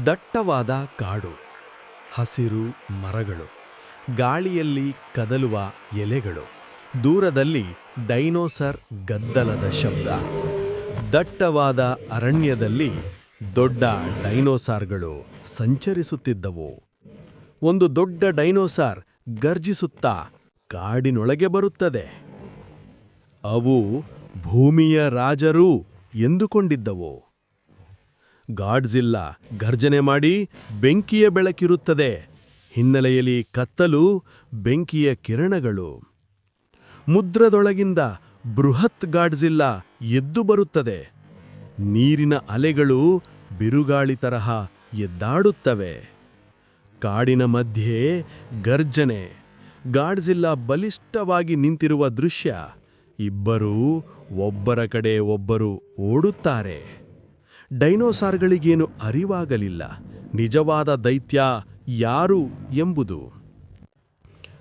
ದಟ್ಟವಾದ ಕಾಡು, ಹಸಿರು ಮರಗಳು, ಗಾಳಿಯಲ್ಲಿ ಕದಲುವ ಎಲೆಗಳು, ದೂರದಲ್ಲಿ ಡೈನೋಸರ್ ಗದ್ದಲದ ಶಬ್ದ. ದಟ್ಟವಾದ ಅರಣ್ಯದಲ್ಲಿ ದೊಡ್ಡ ಡೈನೋಸಾರ್ಗಳು ಸಂಚರಿಸುತ್ತಿದ್ದವು. ಒಂದು ದೊಡ್ಡ ಡೈನೋಸಾರ್ ಗರ್ಜಿಸುತ್ತಾ ಕಾಡಿನೊಳಗೆ ಬರುತ್ತದೆ. ಅವು ಭೂಮಿಯ ರಾಜರು ಎಂದುಕೊಂಡಿದ್ದವು. ಗಾಡ್ಜಿಲ್ಲಾ ಗರ್ಜನೆ ಮಾಡಿ ಬೆಂಕಿಯ ಬೆಳಕಿರುತ್ತದೆ. ಹಿನ್ನೆಲೆಯಲ್ಲಿ ಕತ್ತಲು, ಬೆಂಕಿಯ ಕಿರಣಗಳು. ಮುದ್ರದೊಳಗಿಂದ ಬೃಹತ್ ಗಾಡ್ಜಿಲ್ಲಾ ಎದ್ದು ಬರುತ್ತದೆ. ನೀರಿನ ಅಲೆಗಳು ಬಿರುಗಾಳಿ ತರಹ ಎದ್ದಾಡುತ್ತವೆ. ಕಾಡಿನ ಮಧ್ಯೆ ಗರ್ಜನೆ. ಗಾಡ್ಜಿಲ್ಲಾ ಬಲಿಷ್ಠವಾಗಿ ನಿಂತಿರುವ ದೃಶ್ಯ. ಇಬ್ಬರೂ ಒಬ್ಬರ ಕಡೆ ಒಬ್ಬರು ಓಡುತ್ತಾರೆ. ಡೈನೋಸಾರ್ಗಳಿಗೇನು ಅರಿವಾಗಲಿಲ್ಲ ನಿಜವಾದ ದೈತ್ಯ ಯಾರು ಎಂಬುದು.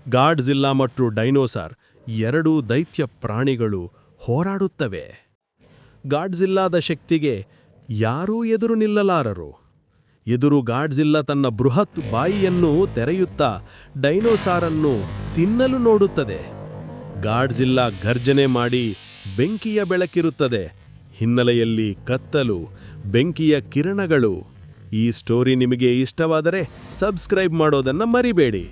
ಗಾಡ್ಜಿಲ್ಲಾ ಮತ್ತು ಡೈನೋಸಾರ್ ಎರಡೂ ದೈತ್ಯ ಪ್ರಾಣಿಗಳು ಹೋರಾಡುತ್ತವೆ. ಗಾಡ್ಜಿಲ್ಲಾದ ಶಕ್ತಿಗೆ ಯಾರೂ ಎದುರು ನಿಲ್ಲಲಾರರು. ಎದುರು ಗಾಡ್ಜಿಲ್ಲಾ ತನ್ನ ಬೃಹತ್ ಬಾಯಿಯನ್ನು ತೆರೆಯುತ್ತಾ ಡೈನೋಸಾರನ್ನು ತಿನ್ನಲು ನೋಡುತ್ತದೆ. ಗಾಡ್ಜಿಲ್ಲಾ ಗರ್ಜನೆ ಮಾಡಿ ಬೆಂಕಿಯ ಬೆಳಕಿರುತ್ತದೆ. ಹಿನ್ನೆಲೆಯಲ್ಲಿ ಕತ್ತಲು, ಬೆಂಕಿಯ ಕಿರಣಗಳು. ಈ ಸ್ಟೋರಿ ನಿಮಗೆ ಇಷ್ಟವಾದರೆ ಸಬ್ಸ್ಕ್ರೈಬ್ ಮಾಡೋದನ್ನು ಮರಿಬೇಡಿ.